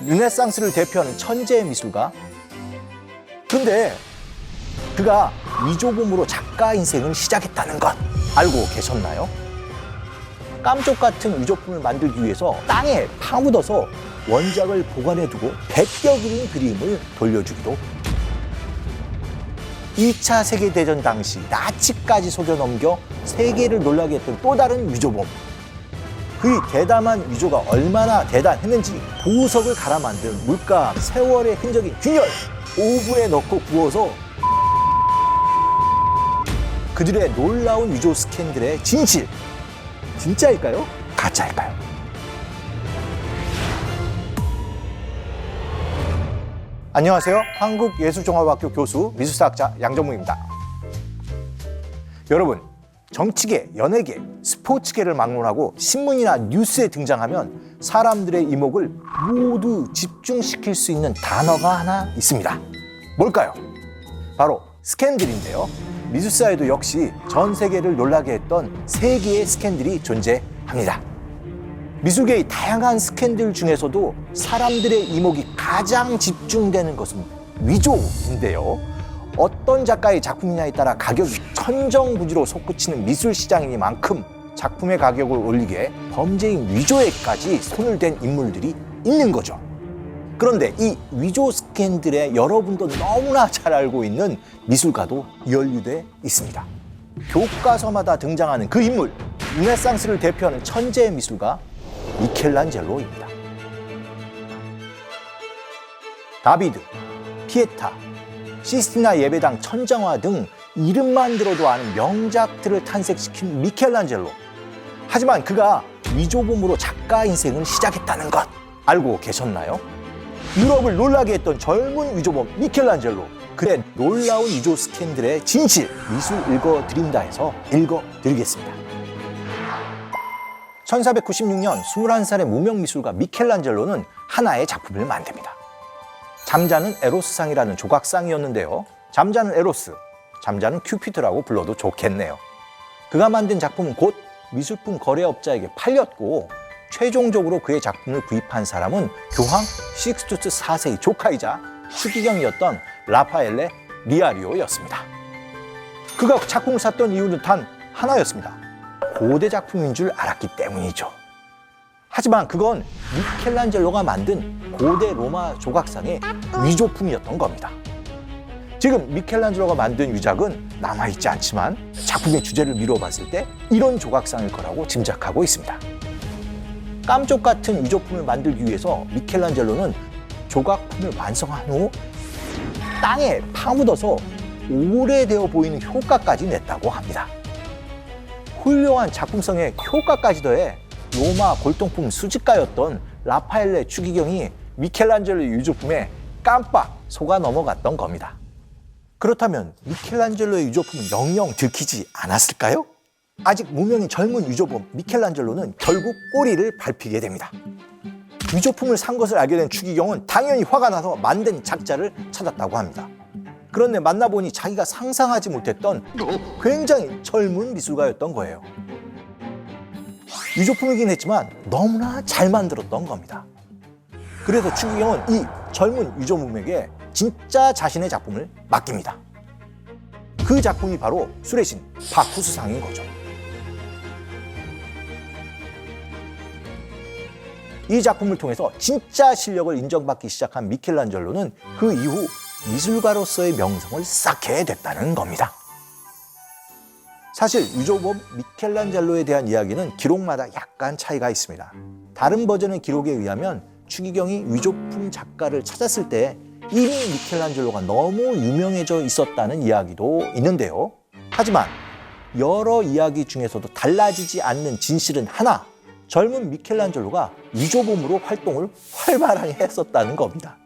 르네상스를 대표하는 천재 미술가. 그런데 그가 위조범으로 작가 인생을 시작했다는 것 알고 계셨나요? 깜쪽 같은 위조품을 만들기 위해서 땅에 파묻어서 원작을 보관해두고 베껴 그린 그림을 돌려주기도, 2차 세계대전 당시 나치까지 속여넘겨 세계를 놀라게 했던 또 다른 위조범. 그의 대담한 위조가 얼마나 대단했는지 보석을 갈아 만든 물감 세월의 흔적인 균열 오븐에 넣고 구워서 그들의 놀라운 위조 스캔들의 진실, 진짜일까요? 가짜일까요? 안녕하세요. 한국예술종합학교 교수 미술사학자 양정무입니다. 여러분, 정치계, 연예계, 스포츠계를 막론하고 신문이나 뉴스에 등장하면 사람들의 이목을 모두 집중시킬 수 있는 단어가 하나 있습니다. 뭘까요? 바로 스캔들인데요. 미술사에도 역시 전 세계를 놀라게 했던 세 개의 스캔들이 존재합니다. 미술계의 다양한 스캔들 중에서도 사람들의 이목이 가장 집중되는 것은 위조인데요. 어떤 작가의 작품이냐에 따라 가격이 천정부지로 솟구치는 미술 시장이니만큼 작품의 가격을 올리기에 범죄인 위조에까지 손을 댄 인물들이 있는 거죠. 그런데 이 위조 스캔들에 여러분도 너무나 잘 알고 있는 미술가도 연루돼 있습니다. 교과서마다 등장하는 그 인물, 르네상스를 대표하는 천재 미술가 미켈란젤로입니다. 다비드, 피에타, 시스티나 예배당 천장화 등 이름만 들어도 아는 명작들을 탄생시킨 미켈란젤로. 하지만 그가 위조범으로 작가 인생을 시작했다는 것 알고 계셨나요? 유럽을 놀라게 했던 젊은 위조범 미켈란젤로. 그의 놀라운 위조 스캔들의 진실, 미술 읽어드린다 해서 읽어드리겠습니다. 1496년 21살의 무명 미술가 미켈란젤로는 하나의 작품을 만듭니다. 잠자는 에로스상이라는 조각상이었는데요. 잠자는 에로스, 잠자는 큐피드라고 불러도 좋겠네요. 그가 만든 작품은 곧 미술품 거래업자에게 팔렸고, 최종적으로 그의 작품을 구입한 사람은 교황 식스투스 4세의 조카이자 추기경이었던 라파엘레 리아리오였습니다. 그가 작품을 샀던 이유는 단 하나였습니다. 고대 작품인 줄 알았기 때문이죠. 하지만 그건 미켈란젤로가 만든 고대 로마 조각상의 위조품이었던 겁니다. 지금 미켈란젤로가 만든 위작은 남아있지 않지만 작품의 주제를 미뤄봤을 때 이런 조각상일 거라고 짐작하고 있습니다. 깜쪽 같은 위조품을 만들기 위해서 미켈란젤로는 조각품을 완성한 후 땅에 파묻어서 오래되어 보이는 효과까지 냈다고 합니다. 훌륭한 작품성에 효과까지 더해 로마 골동품 수집가였던 라파엘레 추기경이 미켈란젤로의 위조품에 깜빡 속아 넘어갔던 겁니다. 그렇다면 미켈란젤로의 위조품은 영영 들키지 않았을까요? 아직 무명인 젊은 위조범 미켈란젤로는 결국 꼬리를 밟히게 됩니다. 위조품을 산 것을 알게 된 추기경은 당연히 화가 나서 만든 작자를 찾았다고 합니다. 그런데 만나보니 자기가 상상하지 못했던 굉장히 젊은 미술가였던 거예요. 위조품이긴 했지만 너무나 잘 만들었던 겁니다. 그래서 추기경은 이 젊은 위조범에게 진짜 자신의 작품을 맡깁니다. 그 작품이 바로 술의 신 바쿠스상인 거죠. 이 작품을 통해서 진짜 실력을 인정받기 시작한 미켈란젤로는 그 이후 미술가로서의 명성을 쌓게 됐다는 겁니다. 사실 위조범 미켈란젤로에 대한 이야기는 기록마다 약간 차이가 있습니다. 다른 버전의 기록에 의하면 추기경이 위조품 작가를 찾았을 때 이미 미켈란젤로가 너무 유명해져 있었다는 이야기도 있는데요. 하지만 여러 이야기 중에서도 달라지지 않는 진실은 하나, 젊은 미켈란젤로가 위조범으로 활동을 활발하게 했었다는 겁니다.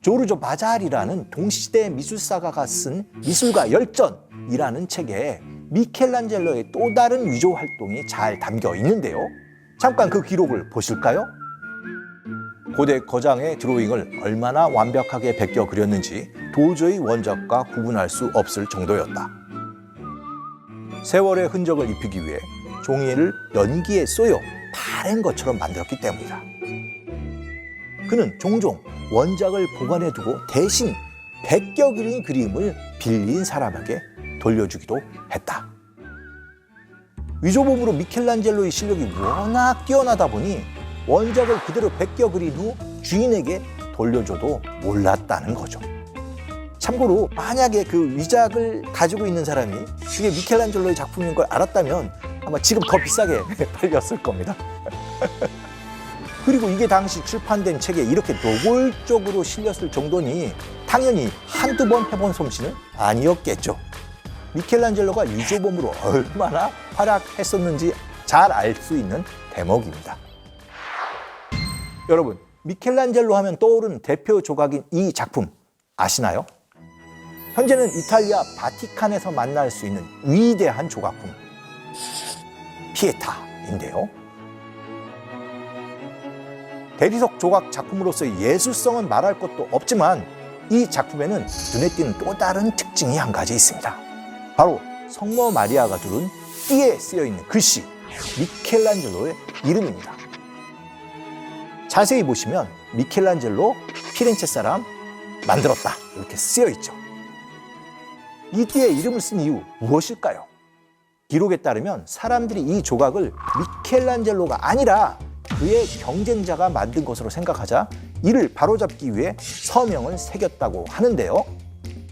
조르조 마자리라는 동시대 미술사가가 쓴 미술가 열전이라는 책에 미켈란젤로의 또 다른 위조 활동이 잘 담겨 있는데요. 잠깐 그 기록을 보실까요? 고대 거장의 드로잉을 얼마나 완벽하게 베껴 그렸는지 도저히 원작과 구분할 수 없을 정도였다. 세월의 흔적을 입히기 위해 종이를 연기에 쏘여 바른 것처럼 만들었기 때문이다. 그는 종종 원작을 보관해두고 대신 베껴 그린 그림을 빌린 사람에게 돌려주기도 했다. 위조범으로 미켈란젤로의 실력이 워낙 뛰어나다 보니 원작을 그대로 베껴 그린 후 주인에게 돌려줘도 몰랐다는 거죠. 참고로 만약에 그 위작을 가지고 있는 사람이 그게 미켈란젤로의 작품인 걸 알았다면 아마 지금 더 비싸게 팔렸을 겁니다. 그리고 이게 당시 출판된 책에 이렇게 노골적으로 실렸을 정도니 당연히 한두 번 해본 솜씨는 아니었겠죠. 미켈란젤로가 위조범으로 얼마나 활약했었는지 잘 알 수 있는 대목입니다. 여러분, 미켈란젤로 하면 떠오르는 대표 조각인 이 작품 아시나요? 현재는 이탈리아 바티칸에서 만날 수 있는 위대한 조각품 피에타인데요. 대리석 조각 작품으로서의 예술성은 말할 것도 없지만 이 작품에는 눈에 띄는 또 다른 특징이 한 가지 있습니다. 바로 성모 마리아가 두른 띠에 쓰여있는 글씨, 미켈란젤로의 이름입니다. 자세히 보시면 미켈란젤로 피렌체 사람 만들었다 이렇게 쓰여있죠. 이 띠에 이름을 쓴 이유 무엇일까요? 기록에 따르면 사람들이 이 조각을 미켈란젤로가 아니라 그의 경쟁자가 만든 것으로 생각하자 이를 바로잡기 위해 서명을 새겼다고 하는데요.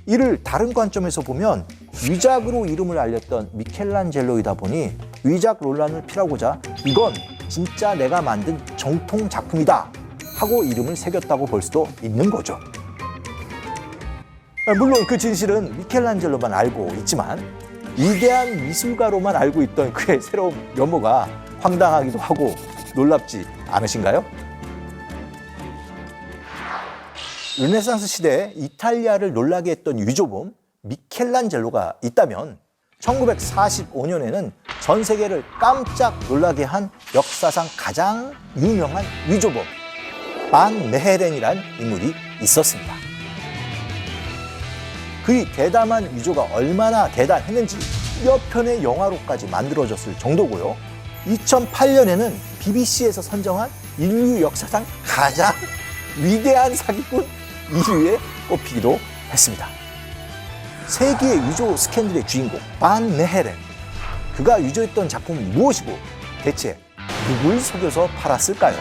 이를 다른 관점에서 보면 위작으로 이름을 알렸던 미켈란젤로이다 보니 위작 논란을 피하고자 이건 진짜 내가 만든 정통 작품이다 하고 이름을 새겼다고 볼 수도 있는 거죠. 물론 그 진실은 미켈란젤로만 알고 있지만 위대한 미술가로만 알고 있던 그의 새로운 면모가 황당하기도 하고 놀랍지 않으신가요? 르네상스 시대에 이탈리아를 놀라게 했던 위조범 미켈란젤로가 있다면 1945년에는 전 세계를 깜짝 놀라게 한 역사상 가장 유명한 위조범 반 메헤렌이란 인물이 있었습니다. 그의 대담한 위조가 얼마나 대단했는지 몇 편의 영화로까지 만들어졌을 정도고요. 2008년에는 BBC에서 선정한 인류 역사상 가장 위대한 사기꾼 1위에 꼽히기도 했습니다. 세계의 위조 스캔들의 주인공 반 메헤렌, 그가 위조했던 작품은 무엇이고 대체 누굴 속여서 팔았을까요?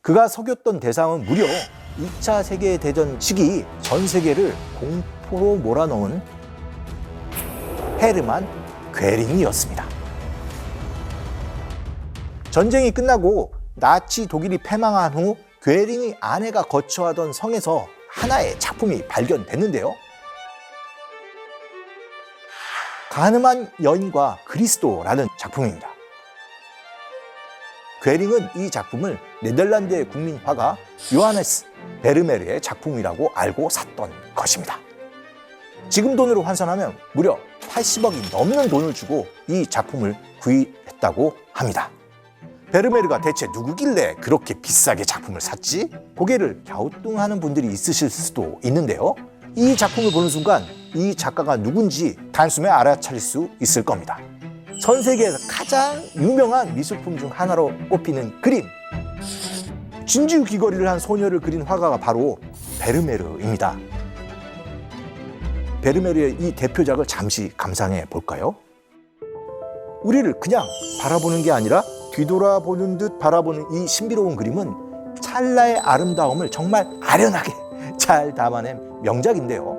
그가 속였던 대상은 무려 2차 세계대전 시기 전 세계를 공포로 몰아넣은 헤르만 괴링이었습니다. 전쟁이 끝나고 나치 독일이 패망한 후 괴링의 아내가 거처하던 성에서 하나의 작품이 발견됐는데요. 가늠한 여인과 그리스도라는 작품입니다. 괴링은 이 작품을 네덜란드의 국민 화가 요하네스 베르메르의 작품이라고 알고 샀던 것입니다. 지금 돈으로 환산하면 무려 80억이 넘는 돈을 주고 이 작품을 구입했다고 합니다. 베르메르가 대체 누구길래 그렇게 비싸게 작품을 샀지? 고개를 갸우뚱하는 분들이 있으실 수도 있는데요. 이 작품을 보는 순간 이 작가가 누군지 단숨에 알아차릴 수 있을 겁니다. 전 세계에서 가장 유명한 미술품 중 하나로 꼽히는 그림, 진주 귀걸이를 한 소녀를 그린 화가가 바로 베르메르입니다. 베르메르의 이 대표작을 잠시 감상해 볼까요? 우리를 그냥 바라보는 게 아니라 뒤돌아보는 듯 바라보는 이 신비로운 그림은 찰나의 아름다움을 정말 아련하게 잘 담아낸 명작인데요.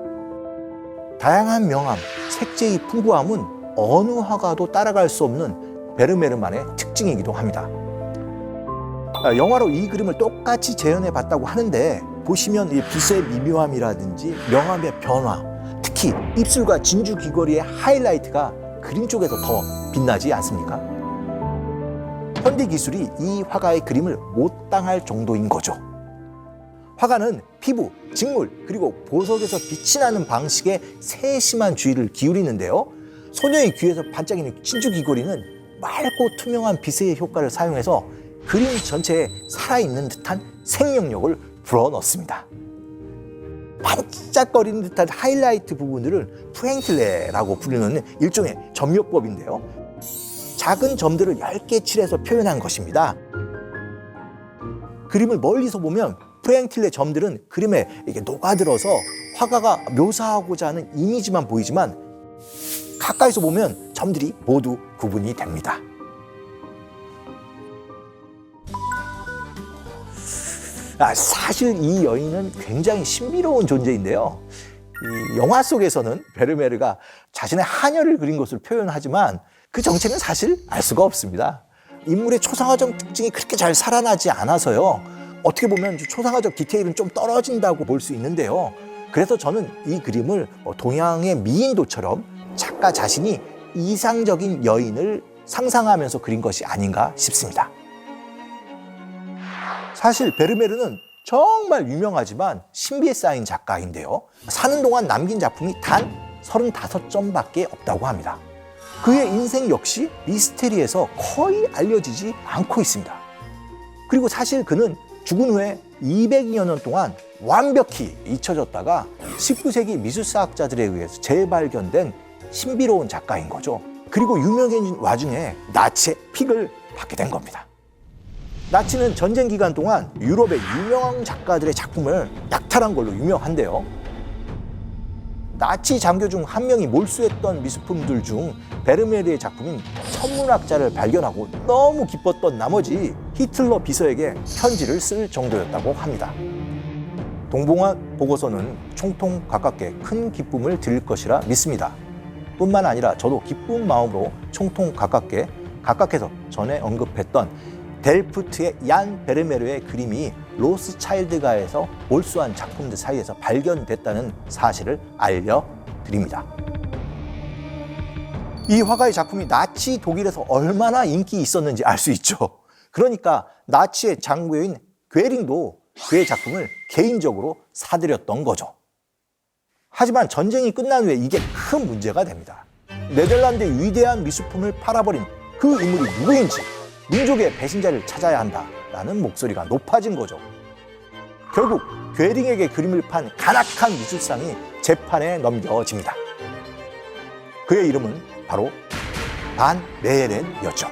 다양한 명암, 색재의 풍부함은 어느 화가도 따라갈 수 없는 베르메르만의 특징이기도 합니다. 영화로 이 그림을 똑같이 재현해 봤다고 하는데 보시면 이 빛의 미묘함이라든지 명암의 변화, 특히 입술과 진주 귀걸이의 하이라이트가 그림 쪽에서 더 빛나지 않습니까? 현대 기술이 이 화가의 그림을 못 당할 정도인 거죠. 화가는 피부, 직물, 그리고 보석에서 빛이 나는 방식에 세심한 주의를 기울이는데요. 소녀의 귀에서 반짝이는 진주 귀걸이는 맑고 투명한 빛의 효과를 사용해서 그림 전체에 살아있는 듯한 생명력을 불어넣습니다. 반짝거리는 듯한 하이라이트 부분들을 프랭틀레라고 부르는 일종의 점묘법인데요. 작은 점들을 얇게 칠해서 표현한 것입니다. 그림을 멀리서 보면 프랭틸의 점들은 그림에 이게 녹아들어서 화가가 묘사하고자 하는 이미지만 보이지만 가까이서 보면 점들이 모두 구분이 됩니다. 사실 이 여인은 굉장히 신비로운 존재인데요. 이 영화 속에서는 베르메르가 자신의 하녀를 그린 것을 표현하지만 그 정체는 사실 알 수가 없습니다. 인물의 초상화적 특징이 그렇게 잘 살아나지 않아서요. 어떻게 보면 초상화적 디테일은 좀 떨어진다고 볼 수 있는데요. 그래서 저는 이 그림을 동양의 미인도처럼 작가 자신이 이상적인 여인을 상상하면서 그린 것이 아닌가 싶습니다. 사실 베르메르는 정말 유명하지만 신비에 쌓인 작가인데요. 사는 동안 남긴 작품이 단 35점밖에 없다고 합니다. 그의 인생 역시 미스테리에서 거의 알려지지 않고 있습니다. 그리고 사실 그는 죽은 후에 200여 년 동안 완벽히 잊혀졌다가 19세기 미술사학자들에 의해서 재발견된 신비로운 작가인 거죠. 그리고 유명해진 와중에 나치의 픽을 받게 된 겁니다. 나치는 전쟁 기간 동안 유럽의 유명한 작가들의 작품을 약탈한 걸로 유명한데요. 나치 장교 중 한 명이 몰수했던 미술품들 중 베르메르의 작품인 천문학자를 발견하고 너무 기뻤던 나머지 히틀러 비서에게 편지를 쓸 정도였다고 합니다. 동봉안 보고서는 총통 가깝게 큰 기쁨을 드릴 것이라 믿습니다. 뿐만 아니라 저도 기쁜 마음으로 총통 각각해서 전에 언급했던 델프트의 얀 베르메르의 그림이 로스차일드가에서 몰수한 작품들 사이에서 발견됐다는 사실을 알려드립니다. 이 화가의 작품이 나치 독일에서 얼마나 인기 있었는지 알 수 있죠. 그러니까 나치의 장교인 괴링도 그의 작품을 개인적으로 사들였던 거죠. 하지만 전쟁이 끝난 후에 이게 큰 문제가 됩니다. 네덜란드의 위대한 미술품을 팔아버린 그 인물이 누구인지 민족의 배신자를 찾아야 한다라는 목소리가 높아진 거죠. 결국 괴링에게 그림을 판 간악한 미술상이 재판에 넘겨집니다. 그의 이름은 바로 반 메헤렌이었죠.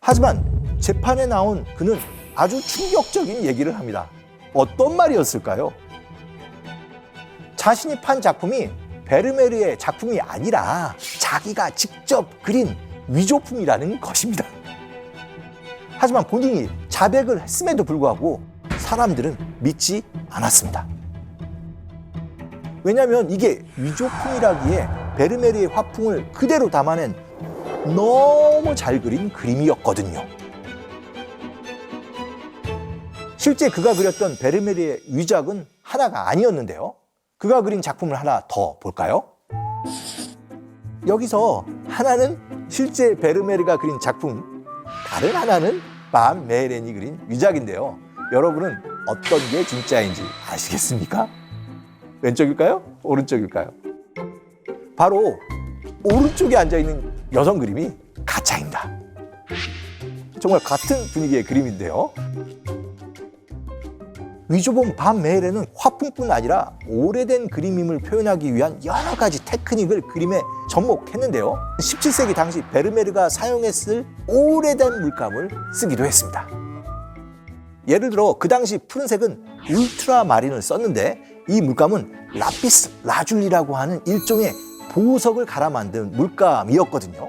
하지만 재판에 나온 그는 아주 충격적인 얘기를 합니다. 어떤 말이었을까요? 자신이 판 작품이 베르메르의 작품이 아니라 자기가 직접 그린 위조품이라는 것입니다. 하지만 본인이 자백을 했음에도 불구하고 사람들은 믿지 않았습니다. 왜냐하면 이게 위조품이라기에 베르메르의 화풍을 그대로 담아낸 너무 잘 그린 그림이었거든요. 실제 그가 그렸던 베르메르의 위작은 하나가 아니었는데요. 그가 그린 작품을 하나 더 볼까요? 여기서 하나는 실제 베르메르가 그린 작품, 다른 하나는 반 메헤렌이 그린 위작인데요. 여러분은 어떤 게 진짜인지 아시겠습니까? 왼쪽일까요? 오른쪽일까요? 바로 오른쪽에 앉아있는 여성 그림이 가짜입니다. 정말 같은 분위기의 그림인데요. 위조본 반 메헤렌은 화풍뿐 아니라 오래된 그림임을 표현하기 위한 여러 가지 테크닉을 그림에 접목했는데요. 17세기 당시 베르메르가 사용했을 오래된 물감을 쓰기도 했습니다. 예를 들어 그 당시 푸른색은 울트라마린을 썼는데 이 물감은 라피스 라줄리라고 하는 일종의 보석을 갈아 만든 물감이었거든요.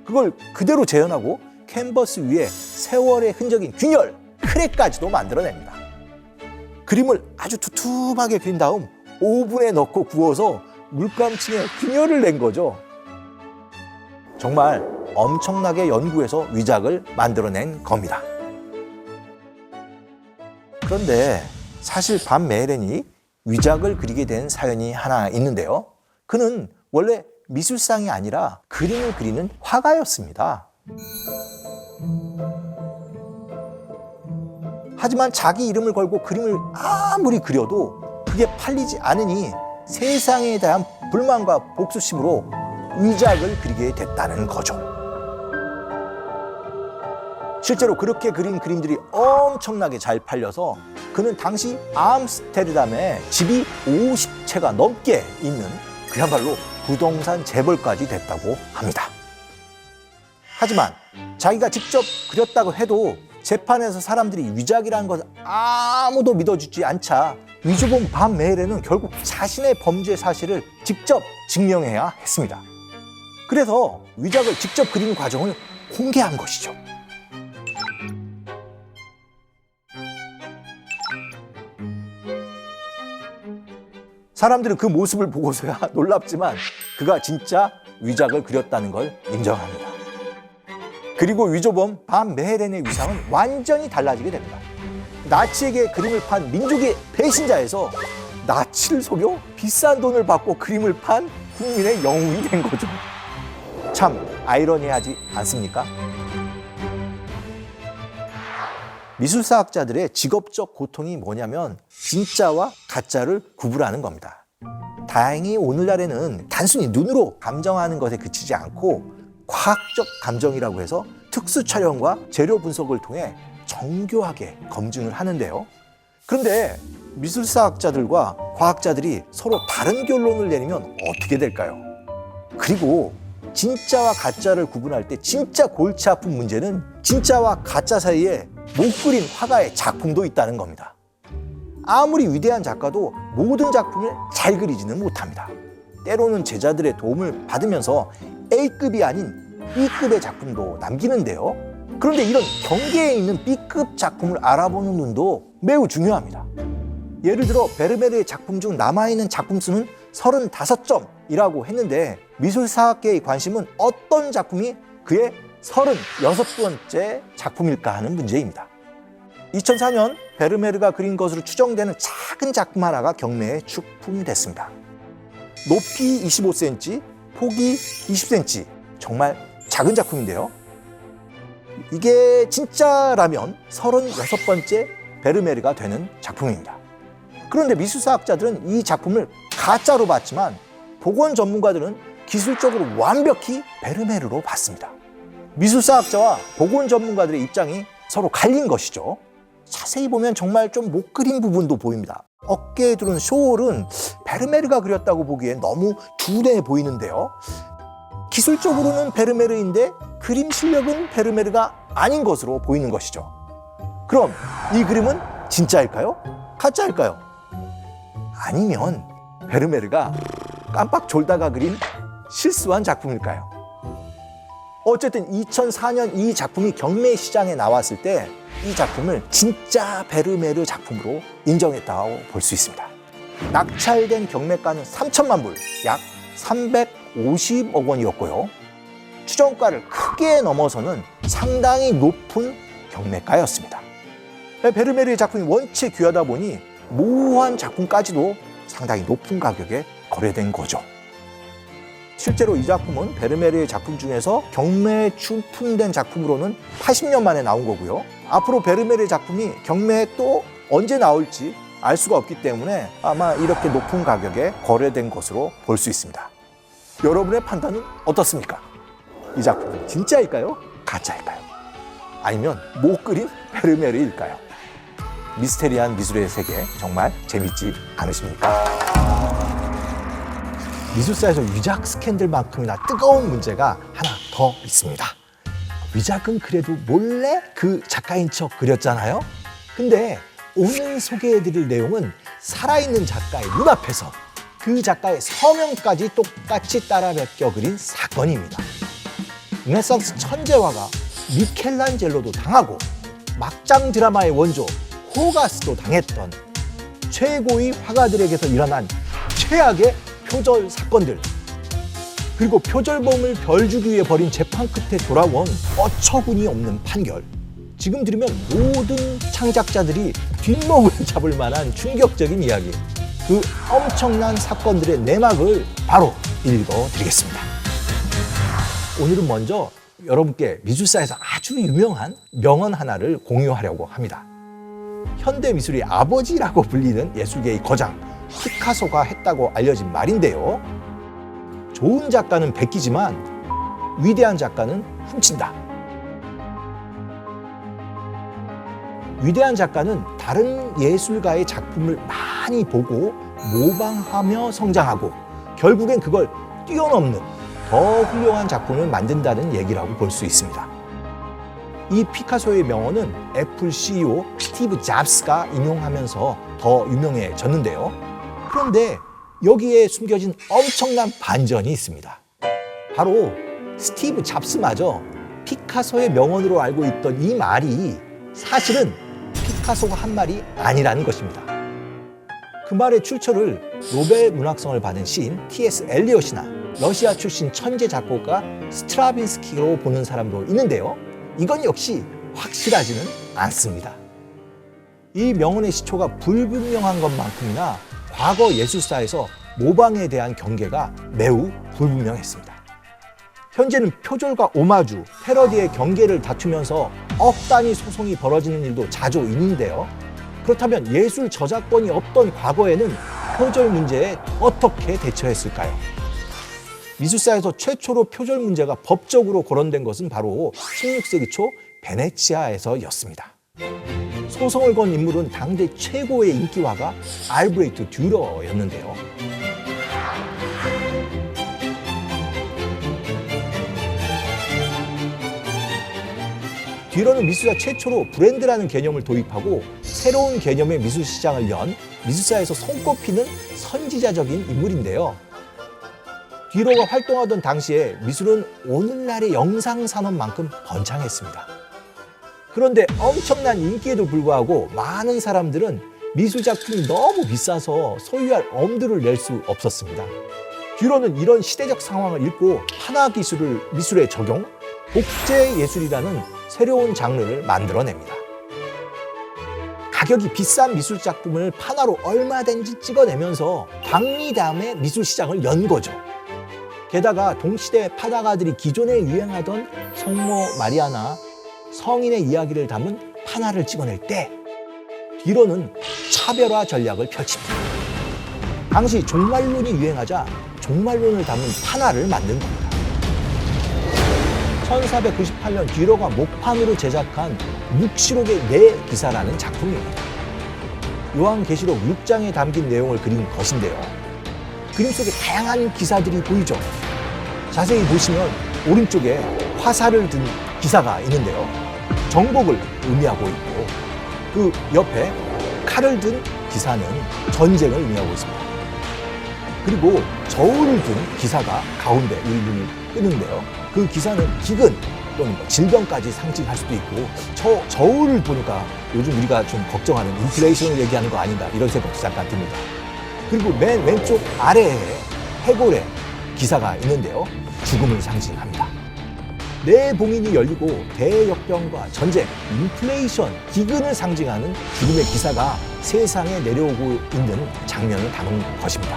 그걸 그대로 재현하고 캔버스 위에 세월의 흔적인 균열, 크랙까지도 만들어냅니다. 그림을 아주 두툼하게 그린 다음 오븐에 넣고 구워서 물감층에 균열을 낸 거죠. 정말 엄청나게 연구해서 위작을 만들어낸 겁니다. 그런데 사실 반 메헤렌이 위작을 그리게 된 사연이 하나 있는데요. 그는 원래 미술상이 아니라 그림을 그리는 화가였습니다. 하지만 자기 이름을 걸고 그림을 아무리 그려도 그게 팔리지 않으니 세상에 대한 불만과 복수심으로 위작을 그리게 됐다는 거죠. 실제로 그렇게 그린 그림들이 엄청나게 잘 팔려서 그는 당시 암스테르담에 집이 50채가 넘게 있는 그야말로 부동산 재벌까지 됐다고 합니다. 하지만 자기가 직접 그렸다고 해도 재판에서 사람들이 위작이라는 것을 아무도 믿어주지 않자 위조범 반 메헤렌은 결국 자신의 범죄 사실을 직접 증명해야 했습니다. 그래서 위작을 직접 그리는 과정을 공개한 것이죠. 사람들은 그 모습을 보고서야 놀랍지만 그가 진짜 위작을 그렸다는 걸 인정합니다. 그리고 위조범 반 메헤렌의 위상은 완전히 달라지게 됩니다. 나치에게 그림을 판 민족의 배신자에서 나치를 속여 비싼 돈을 받고 그림을 판 국민의 영웅이 된 거죠. 참 아이러니하지 않습니까? 미술사학자들의 직업적 고통이 뭐냐면 진짜와 가짜를 구분하는 겁니다. 다행히 오늘날에는 단순히 눈으로 감정하는 것에 그치지 않고 과학적 감정이라고 해서 특수 촬영과 재료 분석을 통해 정교하게 검증을 하는데요. 그런데 미술사학자들과 과학자들이 서로 다른 결론을 내리면 어떻게 될까요? 그리고 진짜와 가짜를 구분할 때 진짜 골치 아픈 문제는 진짜와 가짜 사이에 못 그린 화가의 작품도 있다는 겁니다. 아무리 위대한 작가도 모든 작품을 잘 그리지는 못합니다. 때로는 제자들의 도움을 받으면서 A급이 아닌 B급의 작품도 남기는데요. 그런데 이런 경계에 있는 B급 작품을 알아보는 눈도 매우 중요합니다. 예를 들어 베르메르의 작품 중 남아있는 작품 수는 35점이라고 했는데 미술사학계의 관심은 어떤 작품이 그의 36번째 작품일까 하는 문제입니다. 2004년 베르메르가 그린 것으로 추정되는 작은 작품 하나가 경매에 출품됐습니다. 높이 25cm, 폭이 20cm, 정말 작은 작품인데요. 이게 진짜라면 36번째 베르메르가 되는 작품입니다. 그런데 미술사학자들은 이 작품을 가짜로 봤지만 복원 전문가들은 기술적으로 완벽히 베르메르로 봤습니다. 미술사학자와 복원 전문가들의 입장이 서로 갈린 것이죠. 자세히 보면 정말 좀 못 그린 부분도 보입니다. 어깨에 두른 쇼올은 베르메르가 그렸다고 보기엔 너무 둔해 보이는데요. 기술적으로는 베르메르인데 그림 실력은 베르메르가 아닌 것으로 보이는 것이죠. 그럼 이 그림은 진짜일까요? 가짜일까요? 아니면 베르메르가 깜빡 졸다가 그린 실수한 작품일까요? 어쨌든 2004년 이 작품이 경매 시장에 나왔을 때 이 작품을 진짜 베르메르 작품으로 인정했다고 볼 수 있습니다. 낙찰된 경매가는 3천만 불, 약 350억 원이었고요. 추정가를 크게 넘어서는 상당히 높은 경매가였습니다. 베르메르의 작품이 원체 귀하다 보니 모호한 작품까지도 상당히 높은 가격에 거래된 거죠. 실제로 이 작품은 베르메르의 작품 중에서 경매에 출품된 작품으로는 80년 만에 나온 거고요. 앞으로 베르메르의 작품이 경매에 또 언제 나올지 알 수가 없기 때문에 아마 이렇게 높은 가격에 거래된 것으로 볼 수 있습니다. 여러분의 판단은 어떻습니까? 이 작품은 진짜일까요? 가짜일까요? 아니면 못 그린 베르메르일까요? 미스테리한 미술의 세계 정말 재밌지 않으십니까? 미술사에서 위작 스캔들만큼이나 뜨거운 문제가 하나 더 있습니다. 위작은 그래도 몰래 그 작가인 척 그렸잖아요. 근데 오늘 소개해드릴 내용은 살아있는 작가의 눈앞에서 그 작가의 서명까지 똑같이 따라 베껴 그린 사건입니다. 르네상스 천재화가 미켈란젤로도 당하고 막장 드라마의 원조 호가스도 당했던 최고의 화가들에게서 일어난 최악의 표절 사건들, 그리고 표절범을 벌 주기 위해 벌인 재판 끝에 돌아온 어처구니 없는 판결. 지금 들으면 모든 창작자들이 뒷목을 잡을 만한 충격적인 이야기, 그 엄청난 사건들의 내막을 바로 읽어드리겠습니다. 오늘은 먼저 여러분께 미술사에서 아주 유명한 명언 하나를 공유하려고 합니다. 현대미술의 아버지라고 불리는 예술계의 거장 피카소가 했다고 알려진 말인데요. 좋은 작가는 베끼지만 위대한 작가는 훔친다. 위대한 작가는 다른 예술가의 작품을 많이 보고 모방하며 성장하고 결국엔 그걸 뛰어넘는 더 훌륭한 작품을 만든다는 얘기라고 볼 수 있습니다. 이 피카소의 명언은 애플 CEO 스티브 잡스가 인용하면서 더 유명해졌는데요. 그런데 여기에 숨겨진 엄청난 반전이 있습니다. 바로 스티브 잡스마저 피카소의 명언으로 알고 있던 이 말이 사실은 피카소가 한 말이 아니라는 것입니다. 그 말의 출처를 노벨 문학상을 받은 시인 T.S. 엘리엇이나 러시아 출신 천재 작곡가 스트라빈스키로 보는 사람도 있는데요. 이건 역시 확실하지는 않습니다. 이 명언의 시초가 불분명한 것만큼이나 과거 예술사에서 모방에 대한 경계가 매우 불분명했습니다. 현재는 표절과 오마주, 패러디의 경계를 다투면서 억 단위 소송이 벌어지는 일도 자주 있는데요. 그렇다면 예술 저작권이 없던 과거에는 표절 문제에 어떻게 대처했을까요? 미술사에서 최초로 표절 문제가 법적으로 거론된 것은 바로 16세기 초 베네치아에서였습니다. 소송을 건 인물은 당대 최고의 인기화가 알브레히트 듀러였는데요. 듀러는 미술사 최초로 브랜드라는 개념을 도입하고 새로운 개념의 미술 시장을 연 미술사에서 손꼽히는 선지자적인 인물인데요. 듀러가 활동하던 당시에 미술은 오늘날의 영상산업만큼 번창했습니다. 그런데 엄청난 인기에도 불구하고 많은 사람들은 미술 작품이 너무 비싸서 소유할 엄두를 낼 수 없었습니다. 듀러는 이런 시대적 상황을 읽고 판화 기술을 미술에 적용, 복제 예술이라는 새로운 장르를 만들어냅니다. 가격이 비싼 미술 작품을 판화로 얼마든지 찍어내면서 박리담의 미술 시장을 연 거죠. 게다가 동시대 판화가들이 기존에 유행하던 성모 마리아나 성인의 이야기를 담은 판화를 찍어낼 때 듀러는 차별화 전략을 펼칩니다. 당시 종말론이 유행하자 종말론을 담은 판화를 만든 겁니다. 1498년 듀러가 목판으로 제작한 묵시록의 네 기사라는 작품입니다. 요한계시록 6장에 담긴 내용을 그린 것인데요. 그림 속에 다양한 기사들이 보이죠. 자세히 보시면 오른쪽에 화살을 든 기사가 있는데요. 정복을 의미하고 있고 그 옆에 칼을 든 기사는 전쟁을 의미하고 있습니다. 그리고 저울을 든 기사가 가운데 의미를 끄는데요. 그 기사는 기근 또는 질병까지 상징할 수도 있고 저울을 보니까 요즘 우리가 좀 걱정하는 인플레이션을 얘기하는 거 아닌가 이런 생각도 잠깐 듭니다. 그리고 맨 왼쪽 아래에 해골의 기사가 있는데요. 죽음을 상징합니다. 네 봉인이 열리고 대역병과 전쟁, 인플레이션, 기근을 상징하는 죽음의 기사가 세상에 내려오고 있는 장면을 담은 것입니다.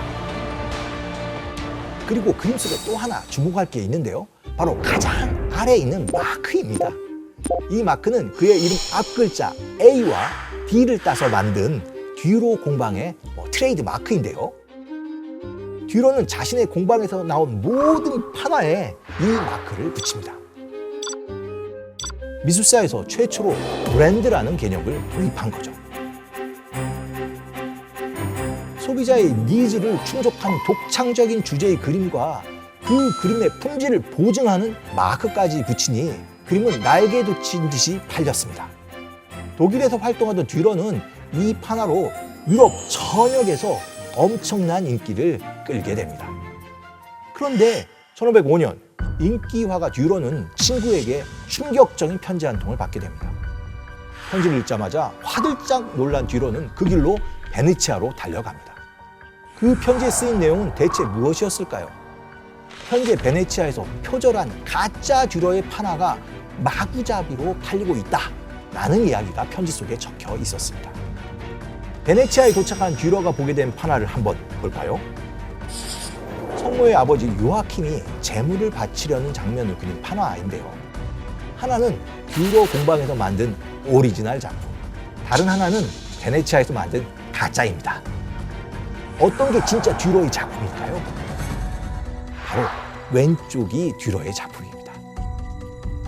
그리고 그림 속에 또 하나 주목할 게 있는데요. 바로 가장 아래에 있는 마크입니다. 이 마크는 그의 이름 앞글자 A와 D를 따서 만든 듀러 공방의 트레이드 마크인데요. 듀러는 자신의 공방에서 나온 모든 판화에 이 마크를 붙입니다. 미술사에서 최초로 브랜드라는 개념을 도입한 거죠. 소비자의 니즈를 충족한 독창적인 주제의 그림과 그 그림의 품질을 보증하는 마크까지 붙이니 그림은 날개 돋친 듯이 팔렸습니다. 독일에서 활동하던 듀러는 이 판화로 유럽 전역에서 엄청난 인기를 끌게 됩니다. 그런데 1505년 인기화가 듀러는 친구에게 충격적인 편지 한 통을 받게 됩니다. 편지를 읽자마자 화들짝 놀란 듀러는 그 길로 베네치아로 달려갑니다. 그 편지에 쓰인 내용은 대체 무엇이었을까요? 현재 베네치아에서 표절한 가짜 듀러의 판화가 마구잡이로 팔리고 있다라는 이야기가 편지 속에 적혀 있었습니다. 베네치아에 도착한 듀러가 보게 된 판화를 한번 볼까요? 성모의 아버지 요아킴이 재물을 바치려는 장면을 그린 판화인데요. 하나는 듀러 공방에서 만든 오리지널 작품, 다른 하나는 베네치아에서 만든 가짜입니다. 어떤 게 진짜 듀러의 작품일까요? 바로 왼쪽이 듀러의 작품입니다.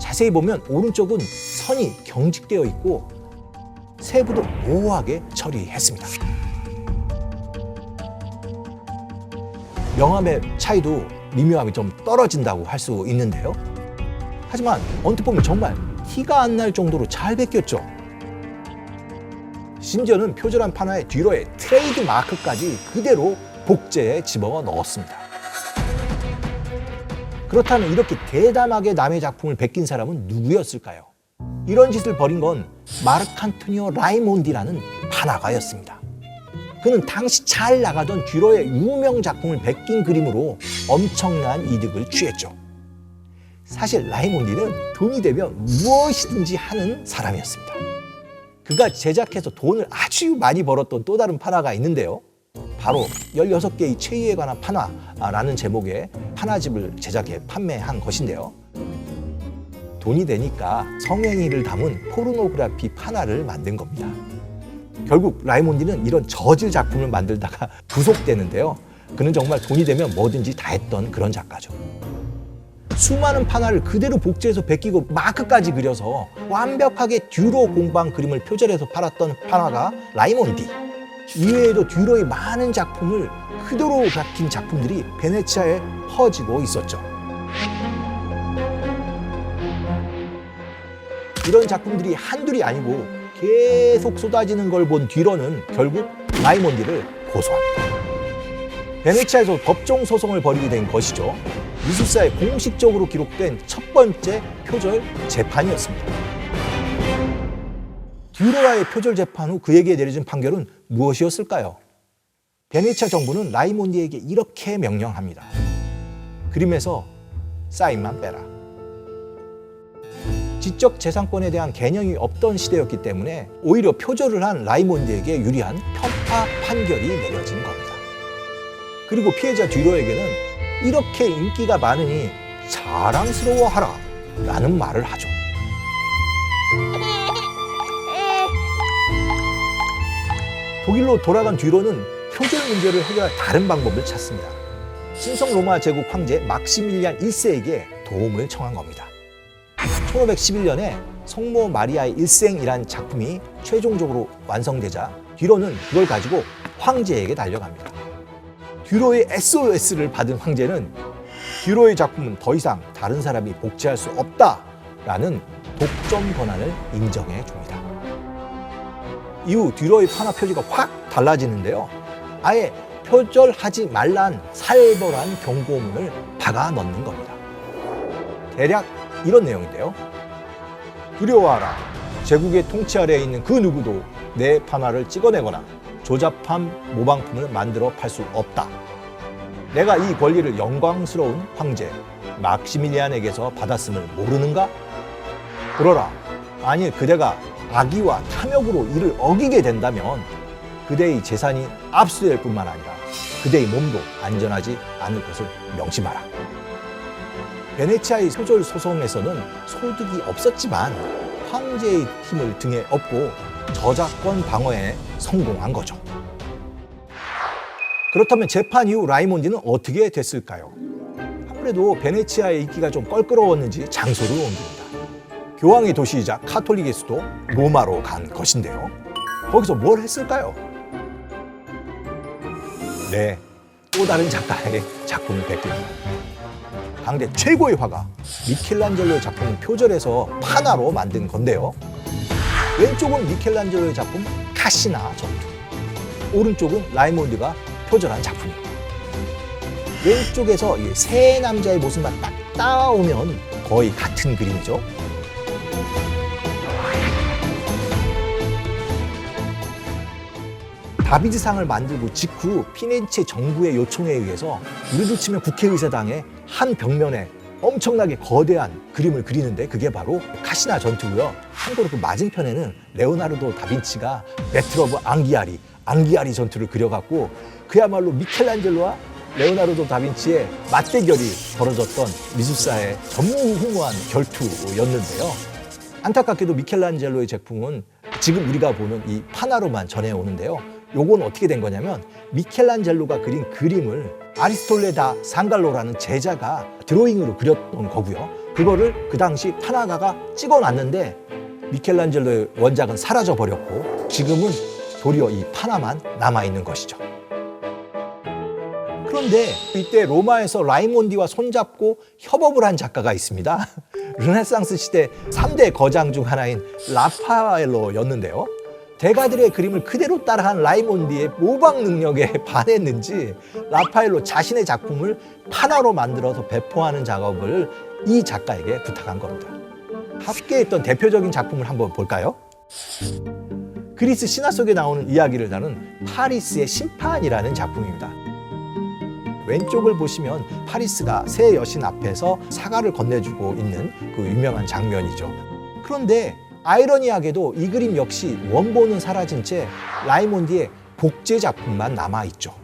자세히 보면 오른쪽은 선이 경직되어 있고 세부도 모호하게 처리했습니다. 명암의 차이도 미묘함이 좀 떨어진다고 할 수 있는데요. 하지만 언뜻 보면 정말 티가 안 날 정도로 잘 베꼈죠. 심지어는 표절한 판화의 뒤로의 트레이드 마크까지 그대로 복제에 집어 넣었습니다. 그렇다면 이렇게 대담하게 남의 작품을 베낀 사람은 누구였을까요? 이런 짓을 벌인 건 마르칸토니오 라이몬디라는 판화가였습니다. 그는 당시 잘 나가던 뒤로의 유명 작품을 베낀 그림으로 엄청난 이득을 취했죠. 사실 라이몬디는 돈이 되면 무엇이든지 하는 사람이었습니다. 그가 제작해서 돈을 아주 많이 벌었던 또 다른 판화가 있는데요. 바로 16개의 최후에 관한 판화라는 제목의 판화집을 제작해 판매한 것인데요. 돈이 되니까 성행위를 담은 포르노그래피 판화를 만든 겁니다. 결국 라이몬디는 이런 저질 작품을 만들다가 구속되는데요. 그는 정말 돈이 되면 뭐든지 다 했던 그런 작가죠. 수많은 판화를 그대로 복제해서 베끼고 마크까지 그려서 완벽하게 듀로 공방 그림을 표절해서 팔았던 판화가 라이몬디. 이외에도 듀로의 많은 작품을 그대로 베낀 작품들이 베네치아에 퍼지고 있었죠. 이런 작품들이 한둘이 아니고 계속 쏟아지는 걸 본 듀로는 결국 라이몬디를 고소합니다. 베네치아에서 법정 소송을 벌이게 된 것이죠. 미술사에 공식적으로 기록된 첫 번째 표절 재판이었습니다. 듀로와의 표절 재판 후 그에게 내려진 판결은 무엇이었을까요? 베네치아 정부는 라이몬디에게 이렇게 명령합니다. 그림에서 사인만 빼라. 지적 재산권에 대한 개념이 없던 시대였기 때문에 오히려 표절을 한 라이몬디에게 유리한 편파 판결이 내려진 겁니다. 그리고 피해자 듀로에게는 이렇게 인기가 많으니 자랑스러워하라 라는 말을 하죠. 독일로 돌아간 듀로는 표절 문제를 해결할 다른 방법을 찾습니다. 신성 로마 제국 황제 막시밀리안 1세에게 도움을 청한 겁니다. 1511년에 성모 마리아의 일생이란 작품이 최종적으로 완성되자 듀로는 그걸 가지고 황제에게 달려갑니다. 듀로의 SOS를 받은 황제는 듀로의 작품은 더 이상 다른 사람이 복제할 수 없다라는 독점 권한을 인정해 줍니다. 이후 듀로의 판화 표지가 확 달라지는데요. 아예 표절하지 말란 살벌한 경고문을 박아 넣는 겁니다. 대략 이런 내용인데요. 두려워하라. 제국의 통치 아래에 있는 그 누구도 내 판화를 찍어내거나 조잡한 모방품을 만들어 팔 수 없다. 내가 이 권리를 영광스러운 황제 막시밀리안에게서 받았음을 모르는가? 그러라. 만일 그대가 악의와 탐욕으로 이를 어기게 된다면 그대의 재산이 압수될 뿐만 아니라 그대의 몸도 안전하지 않을 것을 명심하라. 베네치아의 표절 소송에서는 소득이 없었지만 황제의 힘을 등에 업고 저작권 방어에 성공한 거죠. 그렇다면 재판 이후 라이몬디는 어떻게 됐을까요? 아무래도 베네치아의 인기가 좀 껄끄러웠는지 장소를 옮깁니다. 교황의 도시이자 카톨릭의 수도 로마로 간 것인데요. 거기서 뭘 했을까요? 네, 또 다른 작가의 작품을 베낍니다. 당대 최고의 화가 미켈란젤로의 작품을 표절해서 판화로 만든 건데요. 왼쪽은 미켈란젤로의 작품 카시나 전투, 오른쪽은 라이몬디가 표절한 작품입니다. 왼쪽에서 이 세 남자의 모습만 딱 따오면 거의 같은 그림이죠. 다비드상을 만들고 직후 피렌체 정부의 요청에 의해서 우리로 치면 국회의사당의 한 벽면에 엄청나게 거대한 그림을 그리는데 그게 바로 카시나 전투고요. 참고로 그 맞은편에는 레오나르도 다빈치가 배틀 오브 앙기아리 전투를 그려갖고 그야말로 미켈란젤로와 레오나르도 다빈치의 맞대결이 벌어졌던 미술사의 전무후무한 결투였는데요. 안타깝게도 미켈란젤로의 작품은 지금 우리가 보는 이 판화로만 전해오는데요. 요건 어떻게 된 거냐면 미켈란젤로가 그린 그림을 아리스톨레 다 상갈로라는 제자가 드로잉으로 그렸던 거고요. 그거를 그 당시 판화가가 찍어놨는데 미켈란젤로의 원작은 사라져 버렸고 지금은 도리어 이 판화만 남아있는 것이죠. 그런데 이때 로마에서 라이몬디와 손잡고 협업을 한 작가가 있습니다. 르네상스 시대 3대 거장 중 하나인 라파엘로였는데요. 대가들의 그림을 그대로 따라한 라이몬디의 모방 능력에 반했는지 라파엘로 자신의 작품을 판화로 만들어서 배포하는 작업을 이 작가에게 부탁한 겁니다. 함께 했던 대표적인 작품을 한번 볼까요? 그리스 신화 속에 나오는 이야기를 다룬 파리스의 심판이라는 작품입니다. 왼쪽을 보시면 파리스가 새 여신 앞에서 사과를 건네주고 있는 그 유명한 장면이죠. 그런데 아이러니하게도 이 그림 역시 원본은 사라진 채 라이몬디의 복제 작품만 남아있죠.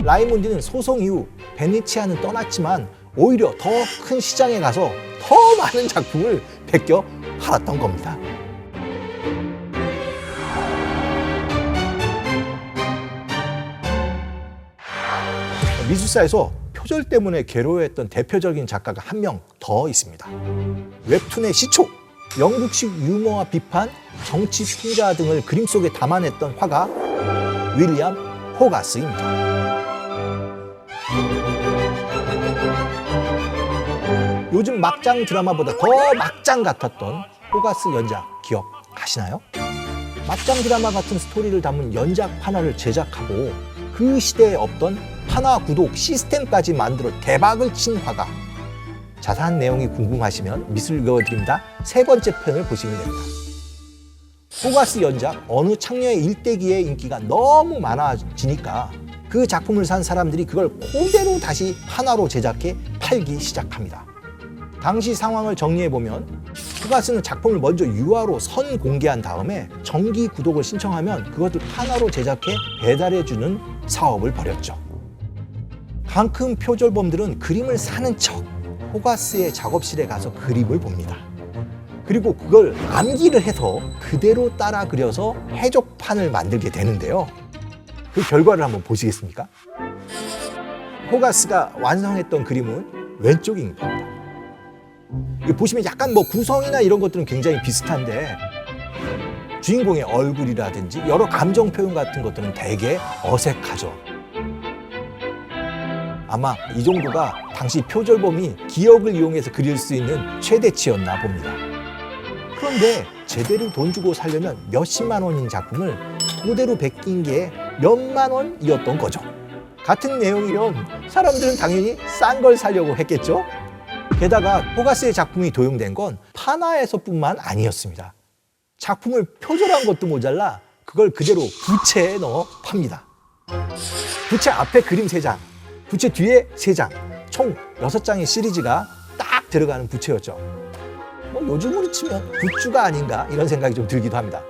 라이몬디는 소송 이후 베네치아는 떠났지만 오히려 더 큰 시장에 가서 더 많은 작품을 베껴 팔았던 겁니다. 미술사에서 표절 때문에 괴로워했던 대표적인 작가가 한 명 더 있습니다. 웹툰의 시초, 영국식 유머와 비판, 정치 풍자 등을 그림 속에 담아냈던 화가 윌리엄 호가스입니다. 요즘 막장 드라마보다 더 막장 같았던 호가스 연작 기억하시나요? 막장 드라마 같은 스토리를 담은 연작 판화를 제작하고 그 시대에 없던 판화 구독 시스템까지 만들어 대박을 친 화가. 자세한 내용이 궁금하시면 미술 읽어드립니다. 3번째 편을 보시면 됩니다. 호가스 연작 어느 창녀의 일대기의 인기가 너무 많아지니까 그 작품을 산 사람들이 그걸 그대로 다시 판화로 제작해 팔기 시작합니다. 당시 상황을 정리해보면 호가스는 작품을 먼저 유화로 선 공개한 다음에 정기 구독을 신청하면 그것을 판화로 제작해 배달해주는 사업을 벌였죠. 강큰 표절범들은 그림을 사는 척 호가스의 작업실에 가서 그림을 봅니다. 그리고 그걸 암기를 해서 그대로 따라 그려서 해적판을 만들게 되는데요. 그 결과를 한번 보시겠습니까? 호가스가 완성했던 그림은 왼쪽인 겁니다. 보시면 약간 구성이나 이런 것들은 굉장히 비슷한데 주인공의 얼굴이라든지 여러 감정 표현 같은 것들은 되게 어색하죠. 아마 이 정도가 당시 표절범이 기억을 이용해서 그릴 수 있는 최대치였나 봅니다. 그런데 제대로 돈 주고 사려면 몇십만 원인 작품을 그대로 베낀 게 몇만 원이었던 거죠. 같은 내용이면 사람들은 당연히 싼 걸 사려고 했겠죠. 게다가 호가스의 작품이 도용된 건 판화에서뿐만 아니었습니다. 작품을 표절한 것도 모자라 그걸 그대로 부채에 넣어 팝니다. 부채 앞에 그림 3장, 부채 뒤에 3장, 총 6장의 시리즈가 딱 들어가는 부채였죠. 요즘으로 치면 굿즈가 아닌가 이런 생각이 좀 들기도 합니다.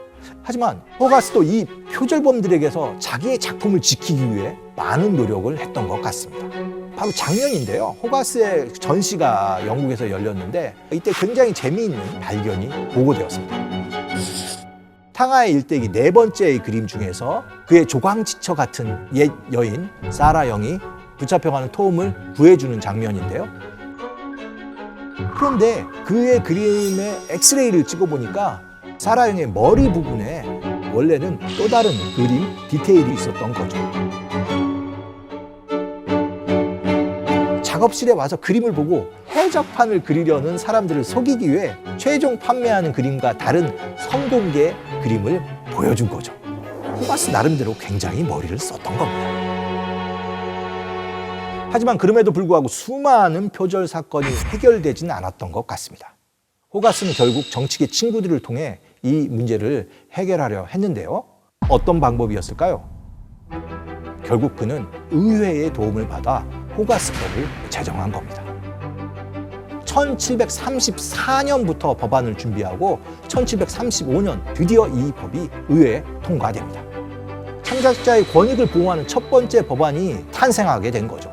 하지만 호가스도 이 표절범들에게서 자기의 작품을 지키기 위해 많은 노력을 했던 것 같습니다. 바로 작년인데요. 호가스의 전시가 영국에서 열렸는데 이때 굉장히 재미있는 발견이 보고되었습니다. 탕하의 일대기 4번째의 그림 중에서 그의 조광지처 같은 옛 여인 사라 영이 붙잡혀가는 토움을 구해주는 장면인데요. 그런데 그의 그림의 엑스레이를 찍어보니까 사라 영의 머리 부분에 원래는 또 다른 그림 디테일이 있었던 거죠. 작업실에 와서 그림을 보고 해적판을 그리려는 사람들을 속이기 위해 최종 판매하는 그림과 다른 선공개 그림을 보여준 거죠. 호가스 나름대로 굉장히 머리를 썼던 겁니다. 하지만 그럼에도 불구하고 수많은 표절 사건이 해결되지는 않았던 것 같습니다. 호가스는 결국 정치계 친구들을 통해 이 문제를 해결하려 했는데요. 어떤 방법이었을까요? 결국 그는 의회의 도움을 받아 호가스법을 제정한 겁니다. 1734년부터 법안을 준비하고 1735년 드디어 이 법이 의회에 통과됩니다. 창작자의 권익을 보호하는 첫 번째 법안이 탄생하게 된 거죠.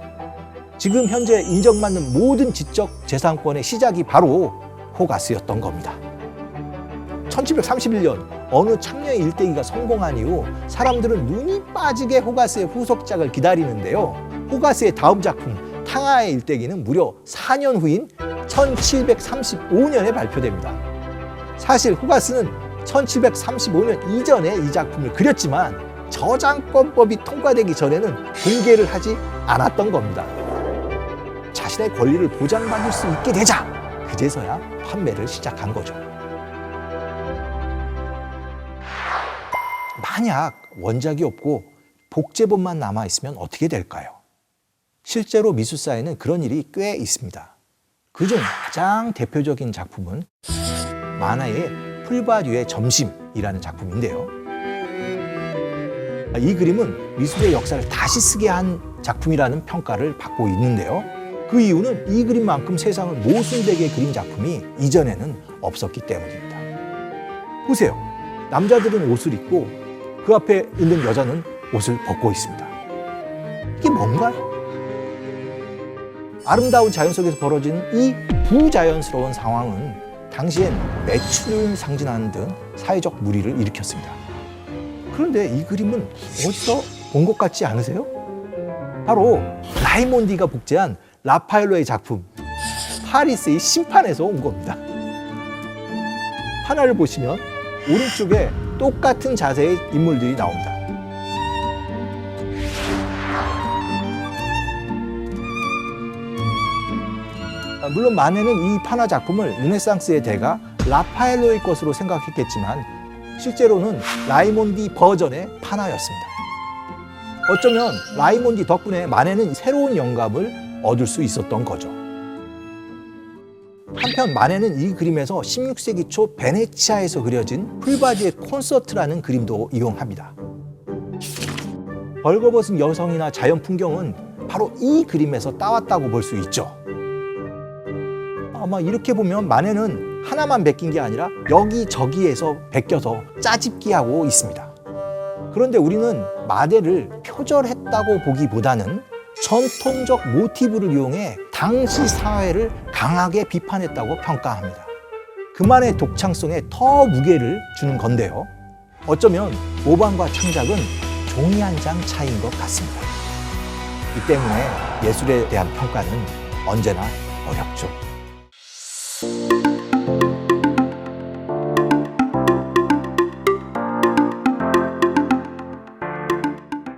지금 현재 인정받는 모든 지적 재산권의 시작이 바로 호가스였던 겁니다. 1731년 어느 창녀의 일대기가 성공한 이후 사람들은 눈이 빠지게 호가스의 후속작을 기다리는데요. 호가스의 다음 작품 탕하의 일대기는 무려 4년 후인 1735년에 발표됩니다. 사실 호가스는 1735년 이전에 이 작품을 그렸지만 저작권법이 통과되기 전에는 공개를 하지 않았던 겁니다. 자신의 권리를 보장받을 수 있게 되자 그제서야 판매를 시작한 거죠. 만약 원작이 없고 복제본만 남아있으면 어떻게 될까요? 실제로 미술사에는 그런 일이 꽤 있습니다. 그중 가장 대표적인 작품은 만화의 풀바디의 점심이라는 작품인데요. 이 그림은 미술의 역사를 다시 쓰게 한 작품이라는 평가를 받고 있는데요. 그 이유는 이 그림만큼 세상을 모순되게 그린 작품이 이전에는 없었기 때문입니다. 보세요. 남자들은 옷을 입고 그 앞에 있는 여자는 옷을 벗고 있습니다. 이게 뭔가요? 아름다운 자연 속에서 벌어지는 이 부자연스러운 상황은 당시엔 매출을 상징하는 등 사회적 물의를 일으켰습니다. 그런데 이 그림은 어디서 본 것 같지 않으세요? 바로 라이몬디가 복제한 라파엘로의 작품 파리스의 심판에서 온 겁니다. 하나를 보시면 오른쪽에 똑같은 자세의 인물들이 나옵니다. 물론 마네는 이 판화 작품을 르네상스의 대가 라파엘로의 것으로 생각했겠지만 실제로는 라이몬디 버전의 판화였습니다. 어쩌면 라이몬디 덕분에 마네는 새로운 영감을 얻을 수 있었던 거죠. 한편 마네는 이 그림에서 16세기 초 베네치아에서 그려진 풀바디의 콘서트라는 그림도 이용합니다. 벌거벗은 여성이나 자연 풍경은 바로 이 그림에서 따왔다고 볼 수 있죠. 아마 이렇게 보면 마네는 하나만 베낀 게 아니라 여기저기에서 베껴서 짜집기하고 있습니다. 그런데 우리는 마네를 표절했다고 보기보다는 전통적 모티브를 이용해 당시 사회를 강하게 비판했다고 평가합니다. 그만의 독창성에 더 무게를 주는 건데요. 어쩌면 모방과 창작은 종이 한 장 차이인 것 같습니다. 이 때문에 예술에 대한 평가는 언제나 어렵죠.